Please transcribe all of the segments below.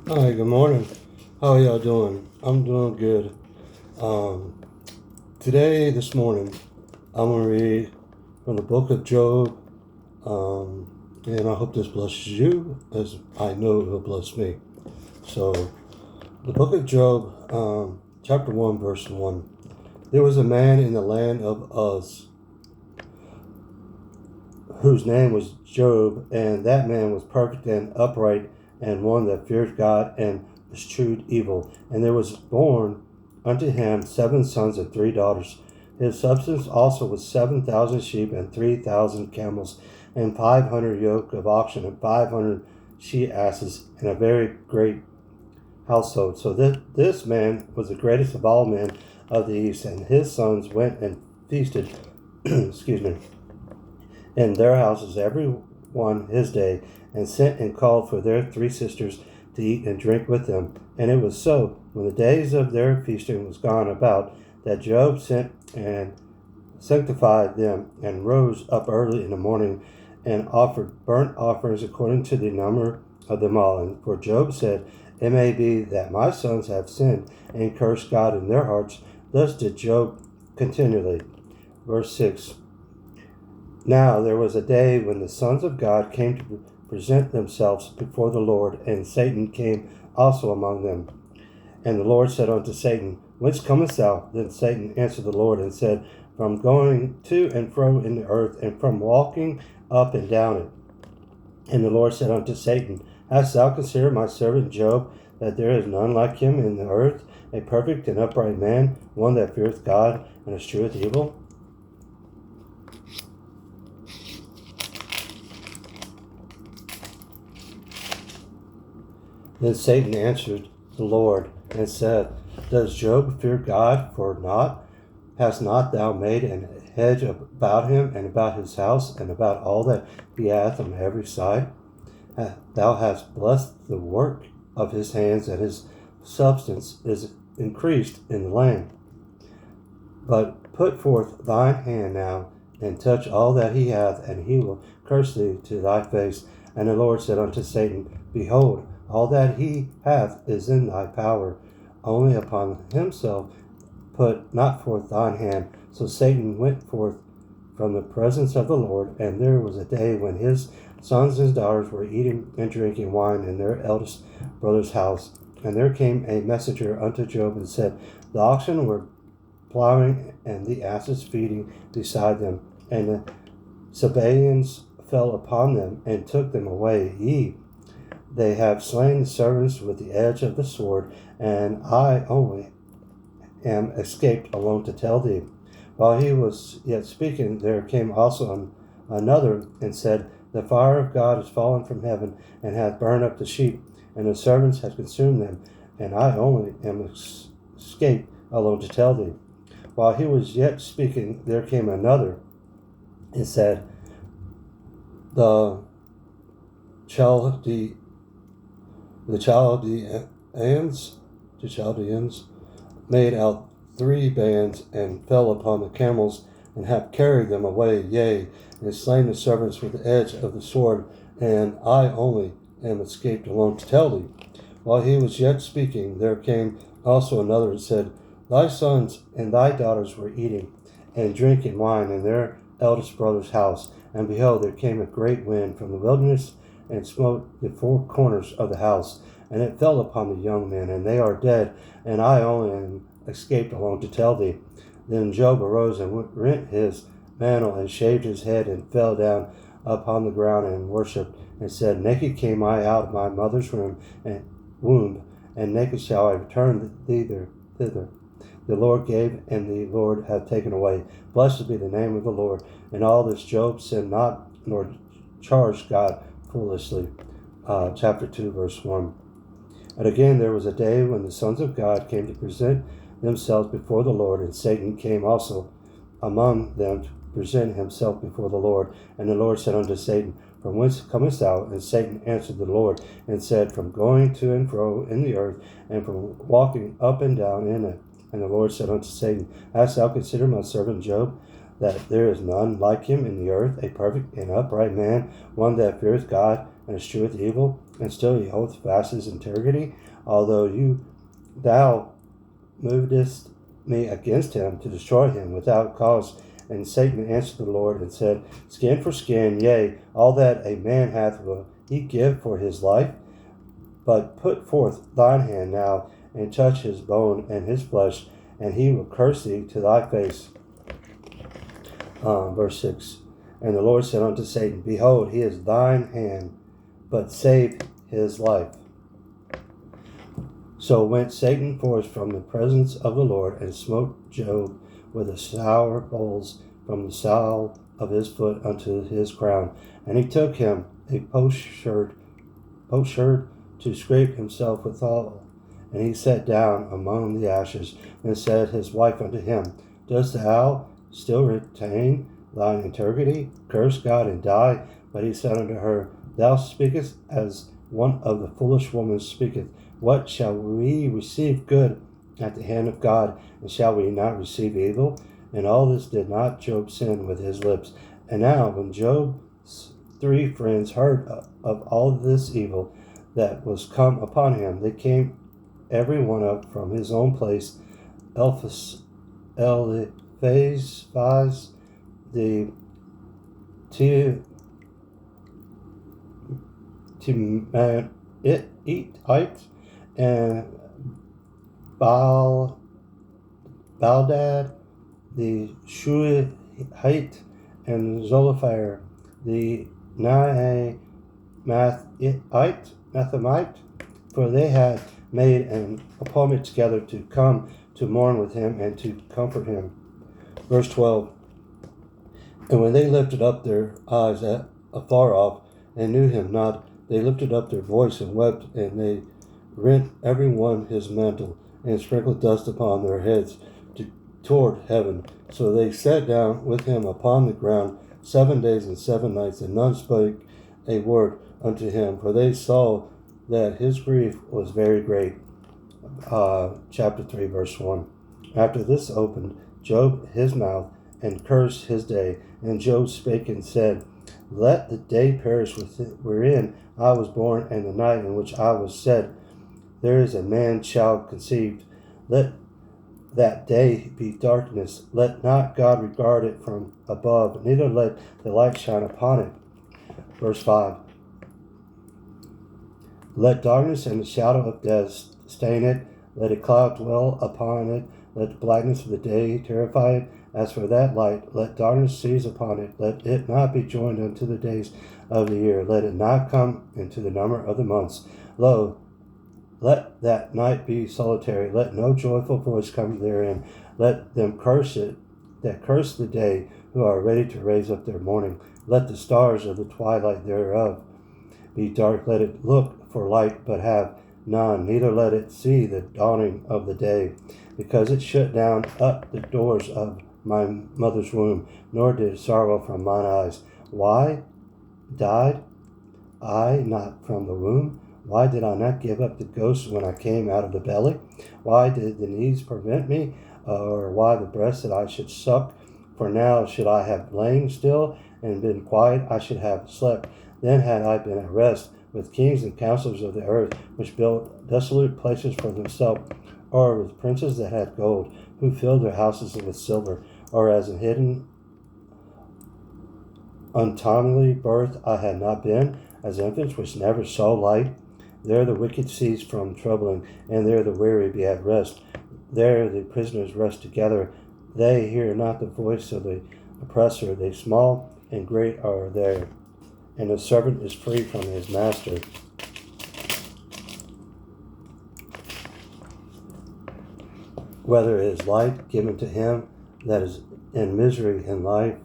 Hi, good morning. How y'all doing? I'm doing good. Um, this morning, I'm going to read from the book of Job, and I hope this blesses you as I know it will bless me. So, the book of Job, chapter 1, verse 1. There was a man in the land of Uz, whose name was Job, and that man was perfect and upright, and one that feared God and eschewed evil. And there was born unto him 7 sons and 3 daughters. His substance also was 7,000 sheep and 3,000 camels, and 500 yoke of oxen, and 500 she asses, and a very great household. So this man was the greatest of all men of the east, and his sons went and feasted, excuse me, in their houses every one his day, and sent and called for their 3 sisters to eat and drink with them. And it was so, when the days of their feasting was gone about, that Job sent and sanctified them, and rose up early in the morning, and offered burnt offerings according to the number of them all. And for Job said, It may be that my sons have sinned and cursed God in their hearts. Thus did Job continually. Verse 6. Now there was a day when the sons of God came to present themselves before the Lord, and Satan came also among them. And the Lord said unto Satan, Whence comest thou? Then Satan answered the Lord and said, From going to and fro in the earth, and from walking up and down it. And the Lord said unto Satan, Hast thou considered my servant Job, that there is none like him in the earth, a perfect and upright man, one that feareth God and escheweth evil? Then Satan answered the Lord and said, Does Job fear God for naught? Hast not thou made an hedge about him, and about his house, and about all that he hath on every side? Thou hast blessed the work of his hands, and his substance is increased in the land. But put forth thine hand now, and touch all that he hath, and he will curse thee to thy face. And the Lord said unto Satan, Behold, all that he hath is in thy power, only upon himself put not forth thine hand. So Satan went forth from the presence of the Lord, and there was a day when his sons and daughters were eating and drinking wine in their eldest brother's house. And there came a messenger unto Job and said, The oxen were plowing, and the asses feeding beside them, and the Sabaeans fell upon them, and took them away. They have slain the servants with the edge of the sword, and I only am escaped alone to tell thee. While he was yet speaking, there came also another, and said, The fire of God is fallen from heaven, and hath burned up the sheep, and the servants have consumed them, and I only am escaped alone to tell thee. While he was yet speaking, there came another, and said, The Chaldeans made out 3 bands, and fell upon the camels, and have carried them away, yea, and slain the servants with the edge of the sword, and I only am escaped alone to tell thee. While he was yet speaking, there came also another, and said, Thy sons and thy daughters were eating and drinking wine in their eldest brother's house, and behold, there came a great wind from the wilderness, and smote the 4 corners of the house, and it fell upon the young men, and they are dead, and I only am escaped alone to tell thee. Then Job arose and rent his mantle, and shaved his head, and fell down upon the ground, and worshipped, and said, Naked came I out of my mother's womb, and naked shall I return thither. The Lord gave, and the Lord hath taken away. Blessed be the name of the Lord. In all this Job sinned not, nor charged God foolishly. Chapter 2, verse 1. And again there was a day when the sons of God came to present themselves before the Lord, and Satan came also among them to present himself before the Lord. And the Lord said unto Satan, From whence comest thou? And Satan answered the Lord, and said, From going to and fro in the earth, and from walking up and down in it. And the Lord said unto Satan, Hast thou considered my servant Job, that there is none like him in the earth, a perfect and upright man, one that feareth God and escheweth evil? and still he holds fast his integrity, although thou movedest me against him to destroy him without cause. And Satan answered the Lord and said, Skin for skin, yea, all that a man hath will he give for his life. But put forth thine hand now, and touch his bone and his flesh, and he will curse thee to thy face. Verse 6. And the Lord said unto Satan, Behold, he is thine hand, but save his life. So went Satan forth from the presence of the Lord, and smote Job with the sour bowls from the sole of his foot unto his crown. And he took him a potsherd to scrape himself withal. And he sat down among the ashes, and said his wife unto him, Dost thou still retain thine integrity? Curse God and die. But he said unto her, Thou speakest as one of the foolish women speaketh. What shall we receive good at the hand of God, and shall we not receive evil? And all this did not Job sin with his lips. And now when Job's 3 friends heard of all this evil that was come upon him, they came every one up from his own place. Eliphaz the Temanite, and Baldad the Shuhite, and Zophar the Naamathite, for they had made an appointment together to come to mourn with him and to comfort him. Verse 12. And when they lifted up their eyes afar off and knew him not, they lifted up their voice and wept, and they rent every one his mantle, and sprinkled dust upon their heads toward heaven. So they sat down with him upon the ground 7 days and 7 nights, and none spake a word unto him, for they saw that his grief was very great. Chapter 3, verse 1. After this opened Job his mouth, and cursed his day. And Job spake and said, Let the day perish wherein I was born, and the night in which I was said, There is a man child conceived. Let that day be darkness. Let not God regard it from above, neither let the light shine upon it. Verse 5. Let darkness and the shadow of death stain it. Let a cloud dwell upon it. Let the blackness of the day terrify it. As for that light, let darkness seize upon it. Let it not be joined unto the days of the year. Let it not come into the number of the months. Lo, let that night be solitary. Let no joyful voice come therein. Let them curse it that curse the day, who are ready to raise up their mourning. Let the stars of the twilight thereof be dark. Let it look for light, but have none. Neither let it see the dawning of the day, because it shut down up the doors of my mother's womb, nor did sorrow from mine eyes. Why died I not from the womb? Why did I not give up the ghost when I came out of the belly? Why did the knees prevent me, or why the breast that I should suck? For now should I have lain still and been quiet, I should have slept. Then had I been at rest with kings and counselors of the earth, which built desolate places for themselves, or with princes that had gold, who filled their houses with silver, or as in hidden untimely birth I had not been, as infants which never saw light. There the wicked cease from troubling, and there the weary be at rest. There the prisoners rest together. They hear not the voice of the oppressor. They small and great are there, and the servant is free from his master. Whether it is light given to him that is in misery and life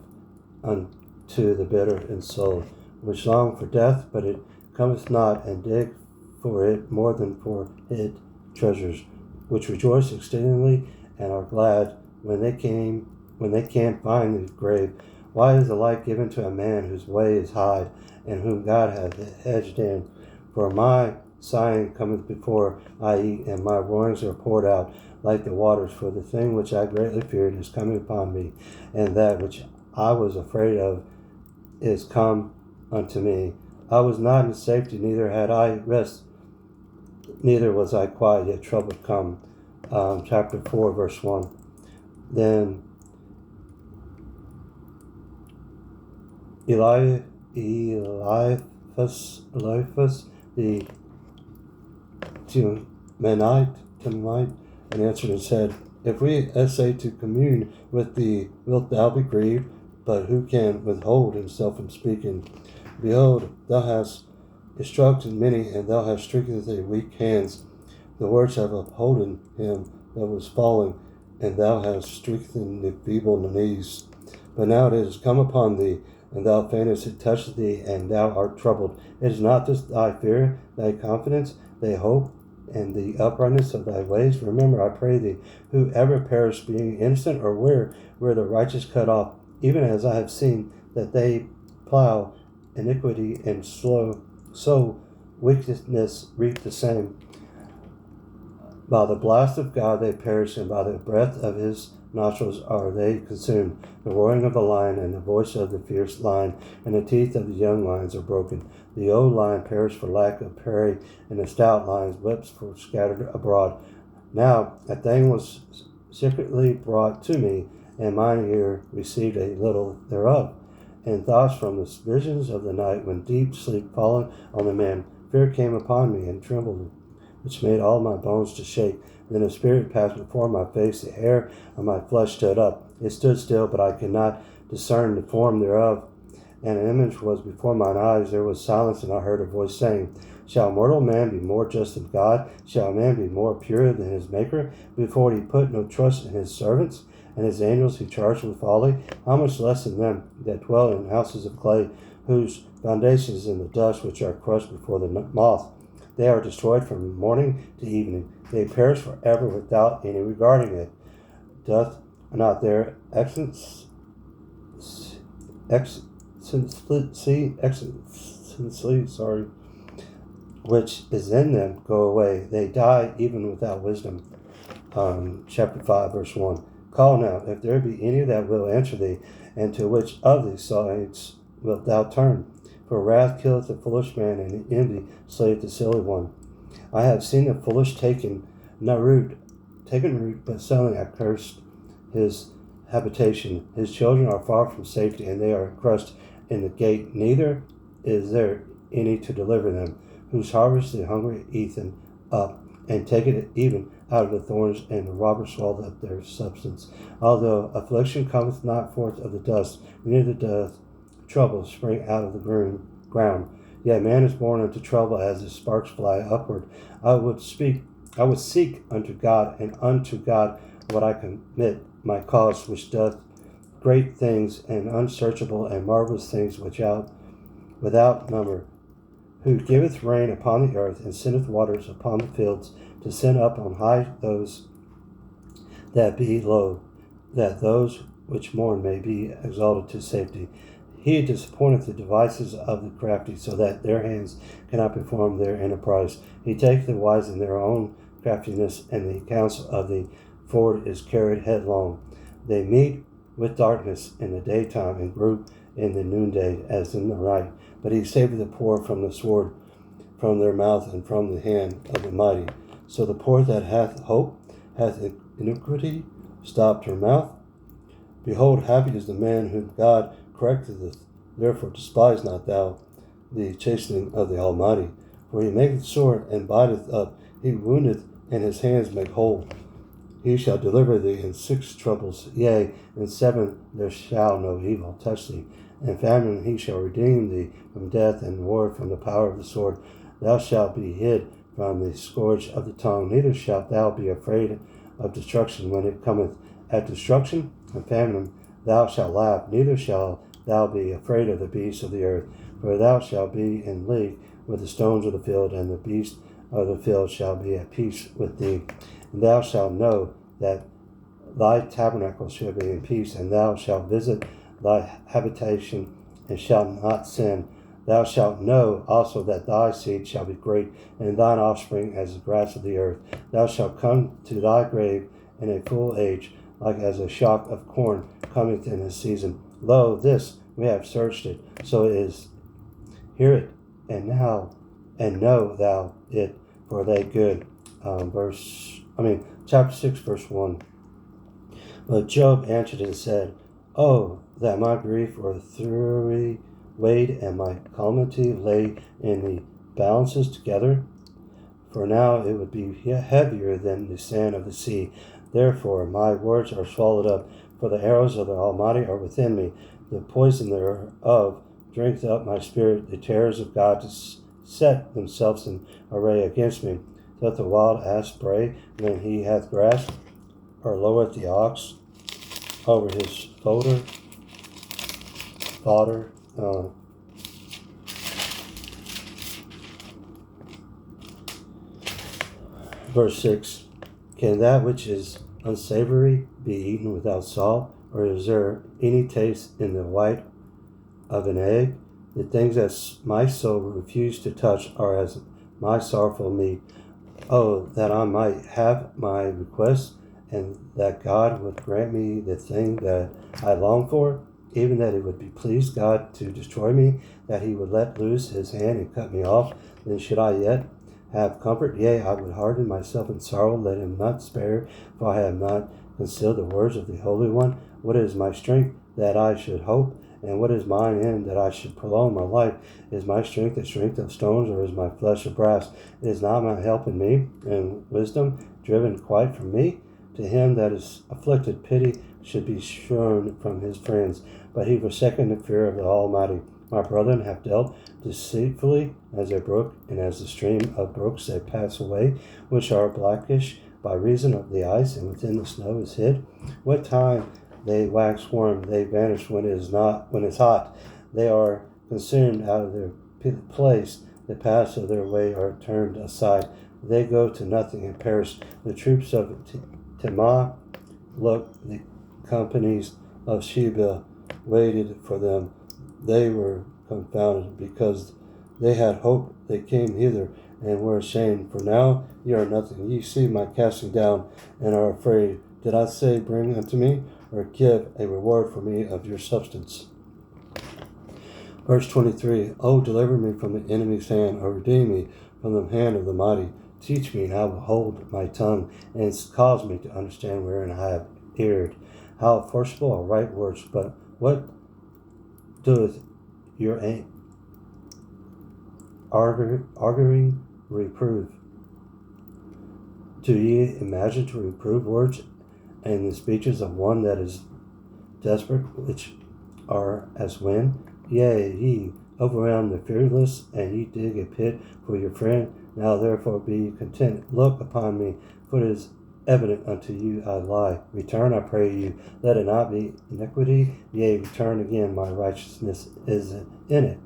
unto the bitter in soul, which long for death, but it cometh not, and dig for it more than for hid treasures, which rejoice exceedingly and are glad when they can't find the grave. Why is the light given to a man whose way is hid, and whom God hath hedged in? For my sighing cometh before I eat, and my roarings are poured out like the waters. For the thing which I greatly feared is coming upon me, and that which I was afraid of is come unto me. I was not in safety, neither had I rest, neither was I quiet, yet trouble come. Chapter 4, verse 1. Then Eliphaz, the Temanite, and answered and said, If we essay to commune with thee, wilt thou be grieved? But who can withhold himself from speaking? Behold, thou hast instructed many, and thou hast strengthened their weak hands. The words have upholden him that was fallen, and thou hast strengthened the feeble knees. But now it is come upon thee, and thou faintest, it touches thee, and thou art troubled. It is not this thy fear, thy confidence, thy hope, and the uprightness of thy ways? Remember, I pray thee, whoever perished being innocent, or where the righteous cut off, even as I have seen that they plow iniquity and sow wickedness reap the same. By the blast of God they perish, and by the breath of his nostrils are they consumed. The roaring of the lion and the voice of the fierce lion, and the teeth of the young lions are broken. The old lion perished for lack of prey, and the stout lion's lips were scattered abroad. Now a thing was secretly brought to me, and mine ear received a little thereof. And thoughts from the visions of the night, when deep sleep fallen on the man, fear came upon me and trembled, which made all my bones to shake. Then a spirit passed before my face, the hair of my flesh stood up. It stood still, but I could not discern the form thereof. And an image was before mine eyes. There was silence, and I heard a voice saying, Shall mortal man be more just than God? Shall man be more pure than his Maker? Before he put no trust in his servants, and his angels he charged with folly? How much less than them that dwell in houses of clay, whose foundation is in the dust, which are crushed before the moth? They are destroyed from morning to evening. They perish forever without any regarding it. Doth not their excellency, which is in them, go away? They die even without wisdom. Chapter 5, verse 1. Call now, if there be any that will answer thee, and to which of these sides wilt thou turn? For wrath killeth the foolish man, and envy slayeth the silly one. I have seen the foolish taken root, but suddenly accursed his habitation. His children are far from safety, and they are crushed in the gate. Neither is there any to deliver them, whose harvest the hungry eateth up, and taketh it even out of the thorns, and the robber swalloweth up their substance. Although affliction cometh not forth of the dust, neither doth trouble spring out of the ground. Yet man is born unto trouble as the sparks fly upward. I would seek unto God, and unto God would I commit my cause, which doth great things and unsearchable and marvelous things without number, who giveth rain upon the earth, and sendeth waters upon the fields, to send up on high those that be low, that those which mourn may be exalted to safety. He disappointeth the devices of the crafty, so that their hands cannot perform their enterprise. He taketh the wise in their own craftiness, and the counsel of the forward is carried headlong. They meet with darkness in the daytime, and group in the noonday as in the night. But he saveth the poor from the sword, from their mouth, and from the hand of the mighty. So the poor that hath hope hath iniquity stopped her mouth. Behold, happy is the man whom God correcteth. Therefore despise not thou the chastening of the Almighty. For he maketh sore and biteth up. He woundeth, and his hands make whole. He shall deliver thee in 6 troubles. Yea, in 7 there shall no evil touch thee. And famine he shall redeem thee from death, and war from the power of the sword. Thou shalt be hid from the scourge of the tongue. Neither shalt thou be afraid of destruction when it cometh. At destruction and famine thou shalt laugh. Neither shalt thou be afraid of the beasts of the earth. For thou shalt be in league with the stones of the field, and the beasts of the field shall be at peace with thee. And thou shalt know that thy tabernacle shall be in peace, and thou shalt visit thy habitation, and shalt not sin. Thou shalt know also that thy seed shall be great, and thine offspring as the grass of the earth. Thou shalt come to thy grave in a full age, like as a shock of corn cometh in his season. Lo, this we have searched it, so it is. Hear it, and know thou it for thy good. Chapter 6, verse 1. But Job answered and said, Oh, that my grief were thoroughly weighed, and my calamity lay in the balances together. For now it would be heavier than the sand of the sea. Therefore my words are swallowed up, for the arrows of the Almighty are within me. The poison thereof drinketh up my spirit. The terrors of God to set themselves in array against me. Doth the wild ass bray when he hath grass, or lowereth the ox over his fodder? Verse 6. Can that which is unsavory be eaten without salt, or is there any taste in the white of an egg? The things that my soul refused to touch are as my sorrowful meat. Oh, that I might have my request, and that God would grant me the thing that I long for, even that it would be pleased God to destroy me, that he would let loose his hand and cut me off. Then should I yet have comfort? Yea, I would harden myself in sorrow, let him not spare, for I have not concealed the words of the Holy One. What is my strength, that I should hope? And what is mine end, that I should prolong my life? Is my strength the strength of stones, or is my flesh of brass? It is not my help in me, and wisdom driven quite from me. To him that is afflicted, pity should be shown from his friends, but he forsaken the fear of the Almighty. My brethren have dealt deceitfully as a brook, and as the stream of brooks they pass away, which are blackish by reason of the ice, and within the snow is hid. What time they wax warm, they vanish when it is not. When it's hot, they are consumed out of their place. The paths of their way are turned aside. They go to nothing and perish. The troops of Timah, look, the companies of Sheba waited for them. They were confounded because they had hope. They came hither and were ashamed. For now ye are nothing. Ye see my casting down and are afraid. Did I say, bring unto me, or give a reward for me of your substance? Verse 23. Oh, deliver me from the enemy's hand, or redeem me from the hand of the mighty. Teach me, and I will hold my tongue, and cause me to understand wherein I have erred. How forcible are right words, but what doeth your arguing reprove? Do ye imagine to reprove words and the speeches of one that is desperate, which are as wind? Yea, ye overwhelm the fearless, and ye dig a pit for your friend. Now therefore be content. Look upon me, for it is evident unto you I lie. Return, I pray you. Let it not be iniquity. Yea, return again. My righteousness is in it.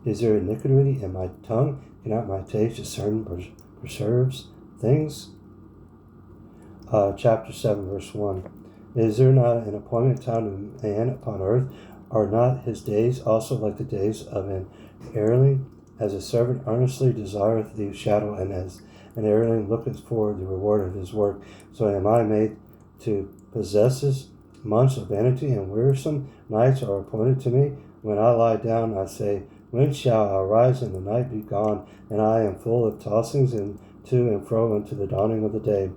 Is there iniquity in my tongue? Cannot my taste discern preserves things? Chapter 7, verse 1. Is there not an appointed time to man upon earth? Are not his days also like the days of an heirling? As a servant earnestly desireth the shadow, and as an heirling looketh for the reward of his work, so am I made to possess his months of vanity, and wearisome nights are appointed to me. When I lie down, I say, when shall I arise and the night be gone? And I am full of tossings and to and fro unto the dawning of the day.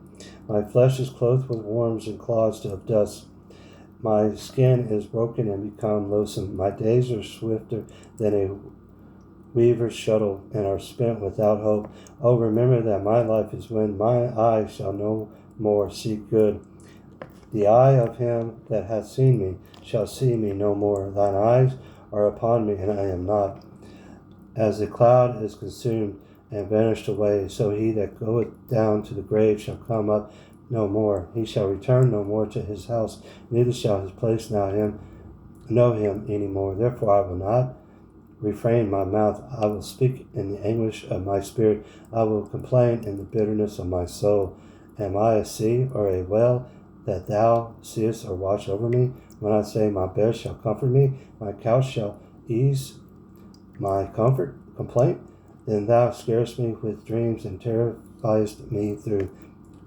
My flesh is clothed with worms and clods of dust. My skin is broken and become loathsome. My days are swifter than a weaver's shuttle, and are spent without hope. Oh, remember that my life is when my eyes shall no more see good. The eye of him that hath seen me shall see me no more. Thine eyes are upon me, and I am not. As the cloud is consumed and vanished away, so he that goeth down to the grave shall come up no more. He shall return no more to his house, neither shall his place know him any more. Therefore I will not refrain my mouth. I will speak in the anguish of my spirit. I will complain in the bitterness of my soul. Am I a sea or a well that thou seest or watch over me? When I say my bed shall comfort me, my couch shall ease my complaint, then thou scarest me with dreams and terrifiest me through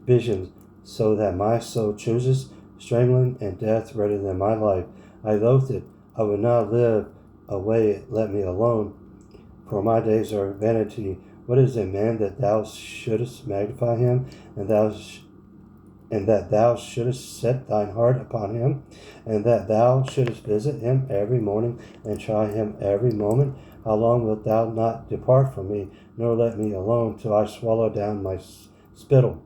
visions, so that my soul chooses strangling and death rather than my life. I loathe it. I would not live away, let me alone. for my days are vanity. What is a man that thou shouldest magnify him, and that thou shouldest set thine heart upon him, and that thou shouldest visit him every morning, and try him every moment? How long wilt thou not depart from me, nor let me alone, till I swallow down my spittle?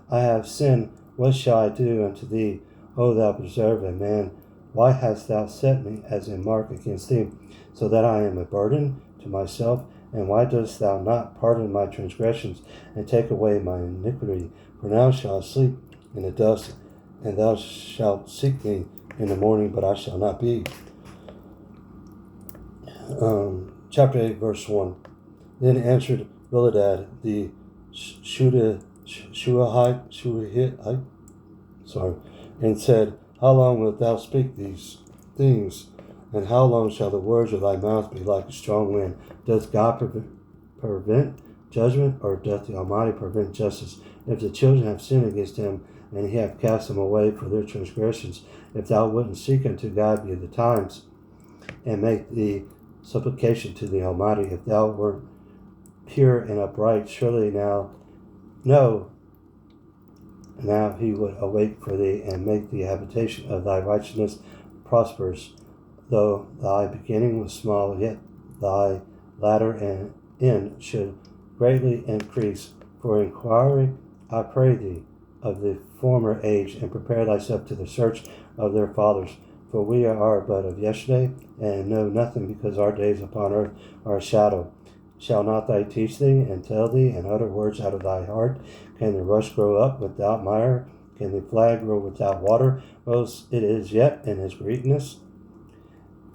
I have sinned. What shall I do unto thee, O thou preserve a man? Why hast thou set me as a mark against thee, so that I am a burden to myself? And why dost thou not pardon my transgressions, and take away my iniquity? For now shall I sleep in the dust, and thou shalt seek me in the morning, but I shall not be. Chapter 8, verse 1. Then answered Bildad the Shuhite, and said, How long wilt thou speak these things? And how long shall the words of thy mouth be like a strong wind? Doth God prevent judgment, or doth the Almighty prevent justice? If the children have sinned against him, and he hath cast them away for their transgressions, if thou wouldn't seek unto God be the times, and make the supplication to the Almighty, if thou wert pure and upright, surely now he would await for thee, and make the habitation of thy righteousness prosperous. Though thy beginning was small, yet thy latter and end should greatly increase. For inquiry, I pray thee, of the former age, and prepare thyself to the search of their fathers. For we are but of yesterday, and know nothing, because our days upon earth are a shadow. Shall not thy teach thee, and tell thee, and utter words out of thy heart? Can the rush grow up without mire? Can the flag grow without water? Whilst it is yet in his greenness,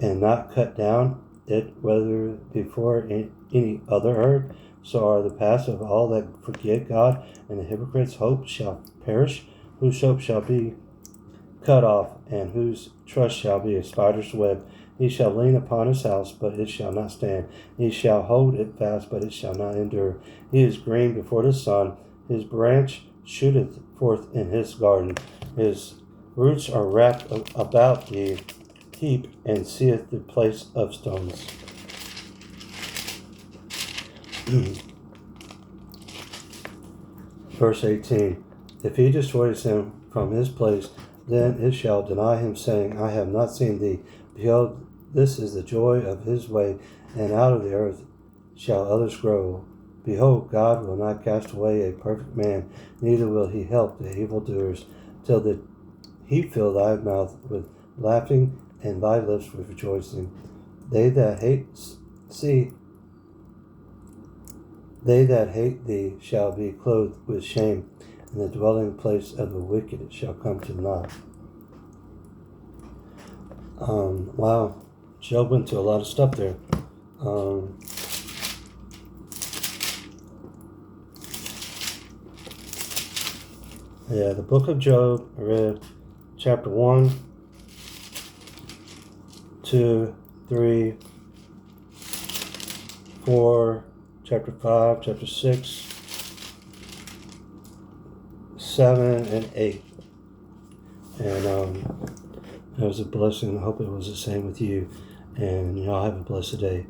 and not cut down it, whether before any other herb? So are the paths of all that forget God, and the hypocrite's hope shall perish, whose hope shall be cut off, and whose trust shall be a spider's web. He shall lean upon his house, but it shall not stand. He shall hold it fast, but it shall not endure. He is green before the sun. His branch shooteth forth in his garden. His roots are wrapped about the heap, and seeth the place of stones. Verse 18. If he destroys him from his place, then it shall deny him, saying, I have not seen thee. Behold, this is the joy of his way, and out of the earth shall others grow. Behold, God will not cast away a perfect man, neither will he help the evildoers, till he fill thy mouth with laughing, and thy lips with rejoicing. They that hate thee shall be clothed with shame, and the dwelling place of the wicked shall come to naught. Wow, Job went to a lot of stuff there. The book of Job, I read chapter 1, 2, 3, 4, chapter 5, chapter 6, 7, and 8. And it was a blessing. I hope it was the same with you. And y'all have a blessed day.